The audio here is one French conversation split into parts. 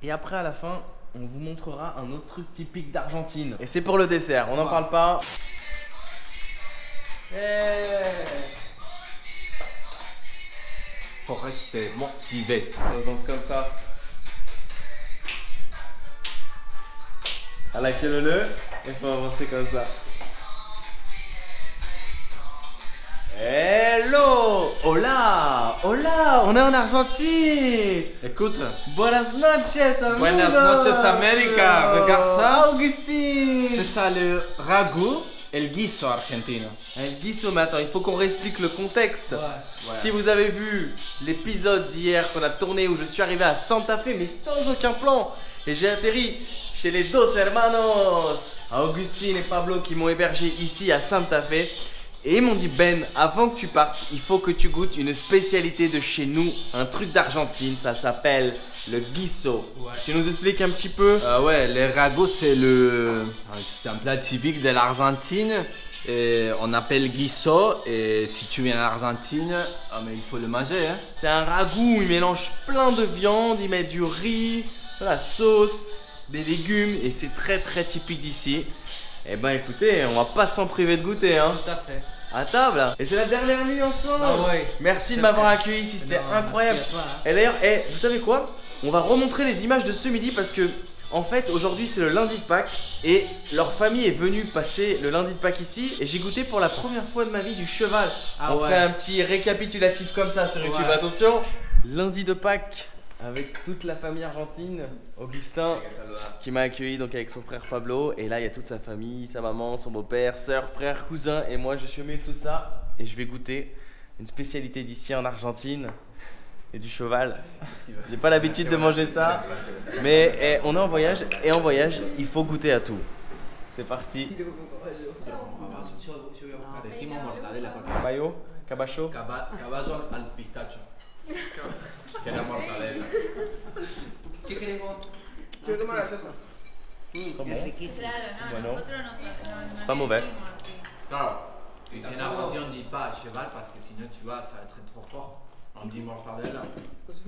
Et après, à la fin, on vous montrera un autre truc typique d'Argentine. Et c'est pour le dessert, on n'en parle pas. Faut rester motivé. On danse comme ça. À la queue leu, il faut avancer comme ça. Hello! Hola! Hola! On est en Argentine! Écoute. Buenas noches, amigos! Buenas noches, América. Regarde ça. Augustine! C'est ça le ragoût et le guiso argentino. El guiso, mais attends, il faut qu'on réexplique le contexte. Ouais. Si vous avez vu l'épisode d'hier qu'on a tourné où je suis arrivé à Santa Fe, mais sans aucun plan, et j'ai atterri chez les dos hermanos, Augustine et Pablo, qui m'ont hébergé ici à Santa Fe. Et ils m'ont dit, Ben, avant que tu partes, il faut que tu goûtes une spécialité de chez nous, un truc d'Argentine, ça s'appelle le guiso. Ouais. Tu nous expliques un petit peu? Ouais, le ragoût c'est un plat typique de l'Argentine. Et on appelle guiso et si tu viens en Argentine, mais il faut le manger. Hein. C'est un ragoût où ils mélangent plein de viande, ils mettent du riz, de la sauce, des légumes et c'est très très typique d'ici. Eh ben écoutez, on va pas s'en priver de goûter hein. Tout à fait. À table. Et c'est la dernière nuit ensemble. Ah ouais. Merci de C'est m'avoir vrai. accueilli ici, c'était Non, incroyable. merci à toi, hein. Et d'ailleurs, vous savez quoi? On va remontrer les images de ce midi parce que en fait aujourd'hui c'est le lundi de Pâques et leur famille est venue passer le lundi de Pâques ici et j'ai goûté pour la première fois de ma vie du cheval. Ah On ouais. fait un petit récapitulatif comme ça sur YouTube, Ouais. attention. Lundi de Pâques avec toute la famille argentine, Augustin qui m'a accueilli donc avec son frère Pablo et là il y a toute sa famille, sa maman, son beau-père, soeur, frère, cousin et moi je suis au milieu de tout ça et je vais goûter une spécialité d'ici en Argentine et du cheval. J'ai pas l'habitude de manger ça mais on est en voyage et en voyage il faut goûter à tout. C'est parti. Decimos mortadela porque Caballo, cabacho. caballo al pistacho. Que la mortadela. ¿Qué queremos? Yo tomo la salsa. Comment? Claro, no, Bueno. nosotros no pas mauvais. elegimos así. Claro. Ici en Argentine on dit pas cheval parce que sinon tu vois ça va être trop fort. On dit mortadela.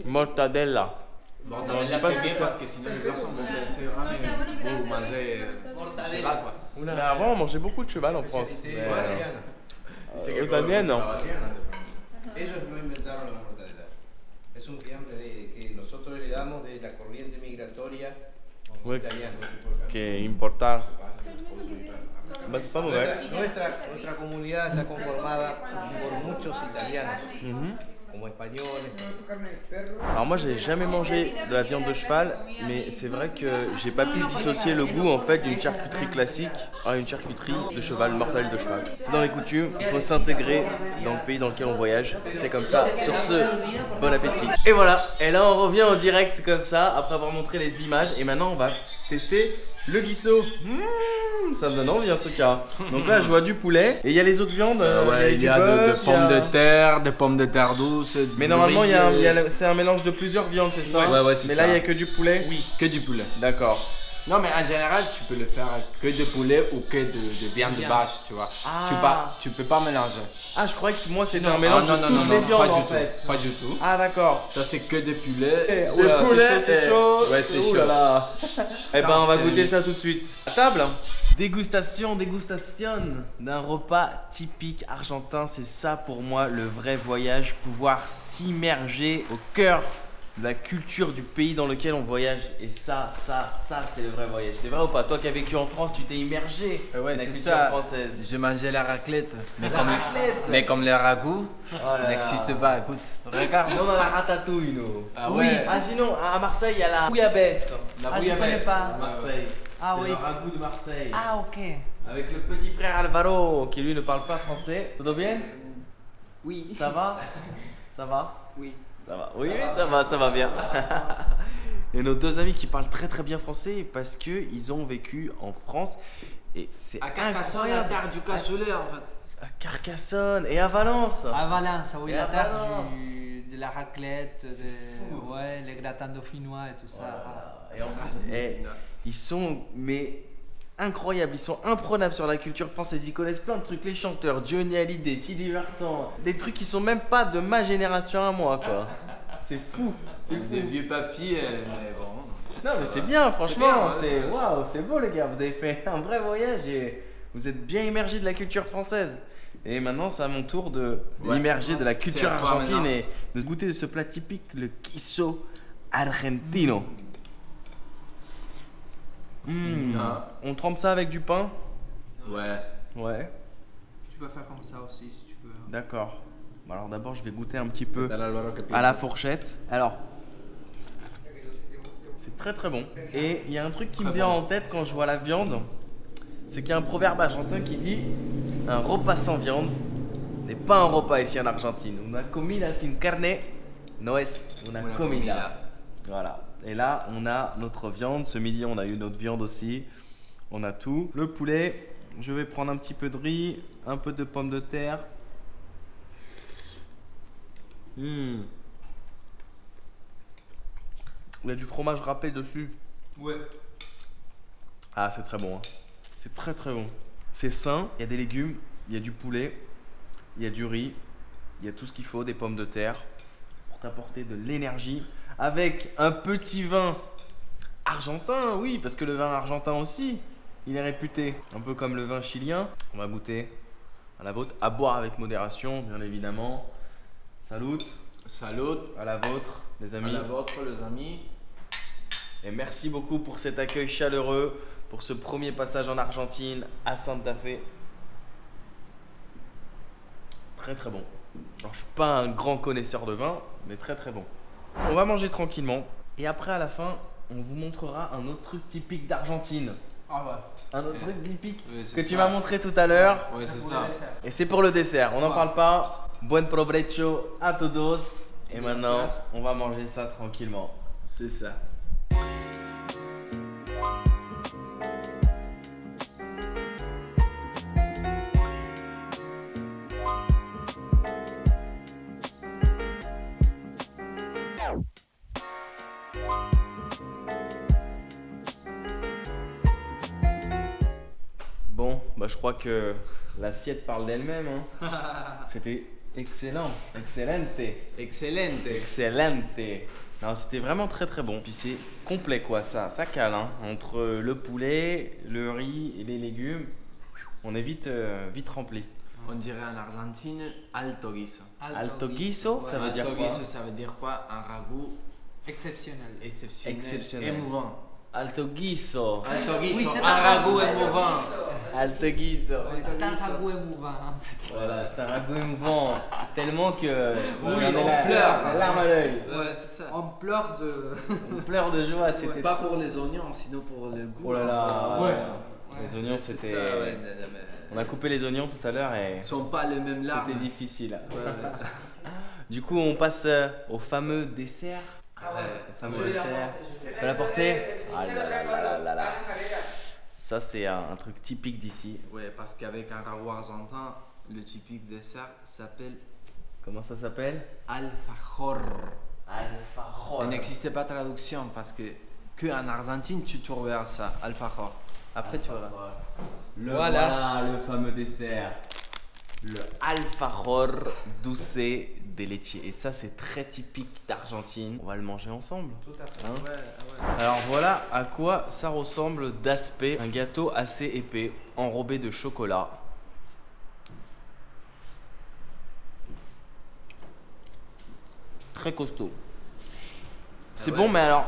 Mortadella. Mortadela c'est bien parce que sinon les personnes vont penser ah mais vous mangez cheval quoi. Mais avant on mangeait beaucoup de cheval en France. Mais, c'est italienne, non? Ellos no inventaron la mortadela. Es un fiambre que nosotros heredamos de la corriente migratoria Ouais. italiana. Que importa. Bah, c'est pas mauvais. Nuestra comunidad está conformada por muchos italianos, Mhm. como españoles. Alors moi j'ai jamais mangé de la viande de cheval, mais c'est vrai que j'ai pas pu dissocier le goût en fait d'une charcuterie classique à une charcuterie de cheval, mortelle de cheval. C'est dans les coutumes, il faut s'intégrer dans le pays dans lequel on voyage, c'est comme ça. Sur ce, bon appétit. Et voilà, et là on revient en direct comme ça, après avoir montré les images, et maintenant on va tester le guiso. Ça me donne envie en tout cas. Donc là je vois du poulet, et il y a les autres viandes, Ouais, il y a du de bœuf, pommes il y a- de terre, des pommes de terre douces. Mais du normalement riz, c'est un mélange de plusieurs viandes, c'est ça? Ouais, c'est Mais ça. là il y a que du poulet? Oui, que du poulet. D'accord. Non, mais en général, tu peux le faire que de poulet ou que de viande de vache, tu vois. Ah. Tu peux pas mélanger. Ah, je croyais que moi c'était un Ah, mélange non, de non, toutes non, les non, viandes pas du en tout. fait. Pas du tout. Ah d'accord. Ça, c'est que des poulets. Le poulet c'est chaud. Ouais, c'est Ouh là chaud. là. Eh ben on va c'est- goûter ça tout de suite. À table. Dégustation d'un repas typique argentin, c'est ça pour moi le vrai voyage, pouvoir s'immerger au cœur de la culture du pays dans lequel on voyage. Et ça c'est le vrai voyage. C'est vrai ou pas? Toi qui as vécu en France, tu t'es immergé dans Ouais, la c'est culture ça. française. Je mangeais la raclette. raclette. Mais comme le ragoût Oh là là. n'existe pas, écoute. Regarde. Non, on a la ratatouille, nous. Ah Oui. ouais. Ah, sinon, à Marseille, il y a la bouillabaisse. La Ah, je bouillabaisse connais pas. à Marseille. Ah c'est oui, le c'est- ragoût de Marseille. Ah, ok. Avec le petit frère Alvaro, qui lui ne parle pas français. Tout bien? Oui. Ça va? Ça va? Oui. Ça va. Oui, ça va bien. Et nos deux amis qui parlent très très bien français parce qu'ils ont vécu en France. Et c'est À Carcassonne, la incroyable. terre du cassoulet, en fait. À Carcassonne et à Valence. À Valence, oui, Et la à terre Valence. de la raclette, ouais, les gratins dauphinois et tout ça. Et en plus, ils sont incroyables, ils sont imprenables sur la culture française, ils connaissent plein de trucs, les chanteurs, Johnny Hallyday, Sylvie Vartan, des trucs qui sont même pas de ma génération à moi quoi. C'est fou, c'est Des fou. vieux papiers, mais bon. Non mais c'est bien, franchement, bien, c'est waouh, c'est beau les gars, vous avez fait un vrai voyage et vous êtes bien immergés de la culture française. Et maintenant c'est à mon tour de m'immerger de la culture C'est à toi argentine maintenant. et de goûter ce plat typique, le queso argentino. On trempe ça avec du pain? Ouais. Ouais, Tu peux faire comme ça aussi si tu veux. d'accord. Bon, alors d'abord je vais goûter un petit peu Dale, Álvaro, ¿qué à la piensas? fourchette. Alors, c'est très très bon. Et il y a un truc qui me vient en tête quand je vois la viande, c'est qu'il y a un proverbe argentin qui dit un repas sans viande n'est pas un repas ici en Argentine. Una comida sin carne no es una comida. Voilà. Et là, on a notre viande. Ce midi, on a eu notre viande aussi. On a tout. Le poulet. Je vais prendre un petit peu de riz, un peu de pommes de terre. Il y a du fromage râpé dessus. Ouais. Ah, c'est très bon. Hein. C'est très très bon. C'est sain. Il y a des légumes, il y a du poulet, il y a du riz, il y a tout ce qu'il faut, des pommes de terre pour t'apporter de l'énergie. Avec un petit vin argentin, oui, parce que le vin argentin aussi, il est réputé. Un peu comme le vin chilien. On va goûter à la vôtre. À boire avec modération, bien évidemment. Salut Salut. à la vôtre, les À amis. la vôtre, les amis. Et merci beaucoup pour cet accueil chaleureux, pour ce premier passage en Argentine à Santa Fe. Très très bon. Alors, je suis pas un grand connaisseur de vin, mais très très bon. On va manger tranquillement et après à la fin, on vous montrera un autre truc typique d'Argentine. Ah ouais. Un autre truc typique Oui, c'est que tu ça. m'as montré tout à l'heure. Ouais, c'est pour ça. le dessert. Et c'est pour le dessert. On n'en Ouais. parle pas. Buen provecho a todos. Et Bien maintenant, sûr. on va manger ça tranquillement. C'est ça. Bon, bah je crois que l'assiette parle d'elle-même. Hein. C'était excellent. Excellente. Excelente. Excellente. Non, c'était vraiment très très bon. Puis c'est complet quoi, ça cale. Hein. Entre le poulet, le riz et les légumes, on est vite rempli. On dirait en Argentine alto guiso. Alto guiso, ça veut dire Alto quoi? guiso, ça veut dire quoi? Un ragoût Exceptionnel. exceptionnel, Exceptionnel. émouvant. Alto guiso. Alto guiso, Oui, c'est un un ragoût ragoût. émouvant. Alto guiso. C'est un ragoût émouvant en fait. Voilà, c'est un ragoût émouvant. Tellement que. Oui, a on la pleure. larme à l'œil. Ouais, c'est ça. On pleure de. On pleure de joie, c'était. Pas pour les oignons, sinon pour le goût. Oh là là. Ouais. Les oignons, C'est c'était. ça, ouais, non, non, mais- On a coupé les oignons tout à l'heure et Ils sont pas les mêmes larmes. c'était difficile. Ouais, ouais. Du coup, on passe au fameux dessert. Ah ouais. Le fameux dessert. Tu peux l'apporter? Ah là là là là là là. Ça, c'est un truc typique d'ici. Ouais, parce qu'avec un ragoût argentin, le typique dessert s'appelle Comment ça s'appelle? alfajor. Alfajor. Il n'existait pas de traduction parce que en Argentine, tu trouveras ça, alfajor. Après, tu verras. Voilà le fameux dessert. Le alfajor dulce de leche. Et ça, c'est très typique d'Argentine. On va le manger ensemble. Tout à fait. Hein? Ouais, ouais. Alors voilà à quoi ça ressemble d'aspect. Un gâteau assez épais, enrobé de chocolat. Très costaud. C'est ouais. bon, mais alors,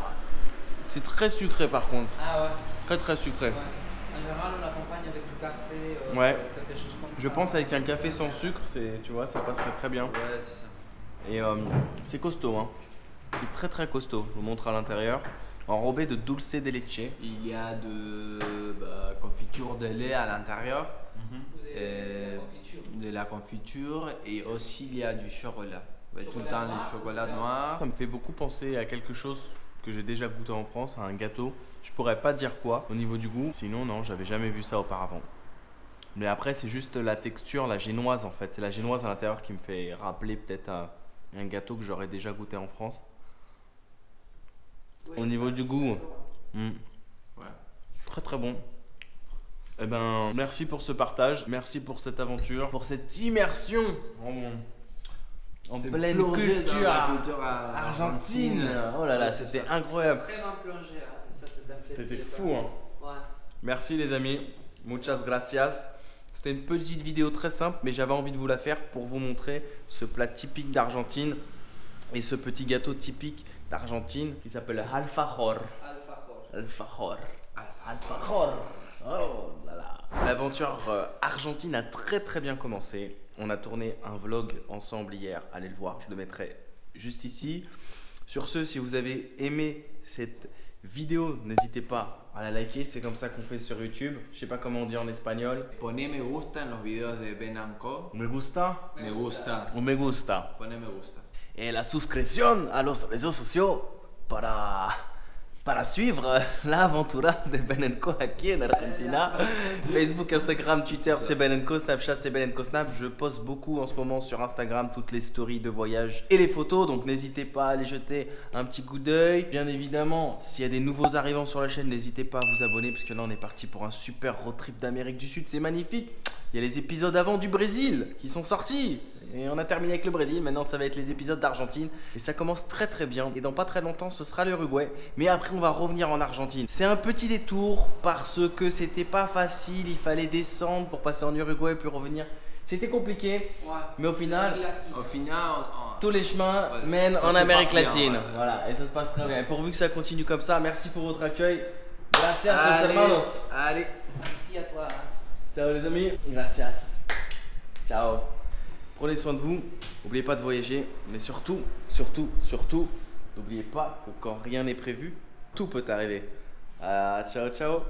c'est très sucré par contre. Ah ouais. Très très sucré. Ouais. En général, on l'accompagne avec du café. Ouais. Quelque chose comme Je ça. pense avec un café sans sucre, tu vois, ça passerait très bien. Ouais, c'est ça. Et c'est costaud, hein. C'est très très costaud. Je vous montre à l'intérieur. Enrobé de dulce de leche. Il y a de confiture de lait à l'intérieur, Des confitures. de la confiture et aussi il y a du chocolat. Ouais, tout le temps le chocolat noir. Ça me fait beaucoup penser à quelque chose que j'ai déjà goûté en France, à un gâteau. Je pourrais pas dire quoi au niveau du goût. Sinon, non, j'avais jamais vu ça auparavant. Mais après, c'est juste la texture, la génoise en fait. C'est la génoise à l'intérieur qui me fait rappeler peut-être un gâteau que j'aurais déjà goûté en France. Au niveau du goût, Ouais. très très bon. Eh ben, merci pour ce partage, merci pour cette aventure, pour cette immersion en C'est pleine plongé dans culture la culture argentine. Oh là là, c'était incroyable. Vraiment plongé. Ça, c'est un plaisir. C'était fou, hein. Ouais. Merci les amis, muchas gracias. C'était une petite vidéo très simple, mais j'avais envie de vous la faire pour vous montrer ce plat typique d'Argentine et ce petit gâteau typique d'Argentine qui s'appelle alfajor. Alfajor. Alfajor. Oh là là. L'aventure argentine a très bien commencé. On a tourné un vlog ensemble hier, allez le voir, je le mettrai juste ici. Sur ce, si vous avez aimé cette vidéo, n'hésitez pas à la liker, c'est comme ça qu'on fait sur YouTube. Je sais pas comment on dit en espagnol. Ponez me gusta en los videos de Benanco. Me gusta Me gusta. ou me gusta. Ponez me gusta. Et la suscription à los réseaux sociaux para suivre l'aventura de Benenco aquí en Argentina. Facebook, Instagram, Twitter, c'est Benenco, Snapchat, c'est Benenco Snap. Je poste beaucoup en ce moment sur Instagram toutes les stories de voyage et les photos, donc n'hésitez pas à aller jeter un petit coup d'œil. Bien évidemment, s'il y a des nouveaux arrivants sur la chaîne, n'hésitez pas à vous abonner parce que là on est parti pour un super road trip d'Amérique du Sud, c'est magnifique. Il y a les épisodes avant du Brésil qui sont sortis. Et on a terminé avec le Brésil, maintenant ça va être les épisodes d'Argentine. Et ça commence très bien. Et dans pas très longtemps, ce sera l'Uruguay. Mais après, on va revenir en Argentine. C'est un petit détour parce que c'était pas facile. Il fallait descendre pour passer en Uruguay puis revenir. C'était compliqué. Ouais. Mais au final, Au final, tous les chemins Ouais, mènent ça en se Amérique passe bien, latine. ouais. Voilà, et ça se passe très bien. Et pourvu que ça continue comme ça, merci pour votre accueil. Gracias, los hermanos. allez. Merci à toi. Ciao les amis. Gracias. Ciao. Prenez soin de vous. N'oubliez pas de voyager. Mais surtout, n'oubliez pas que quand rien n'est prévu, tout peut arriver. Ciao, ciao.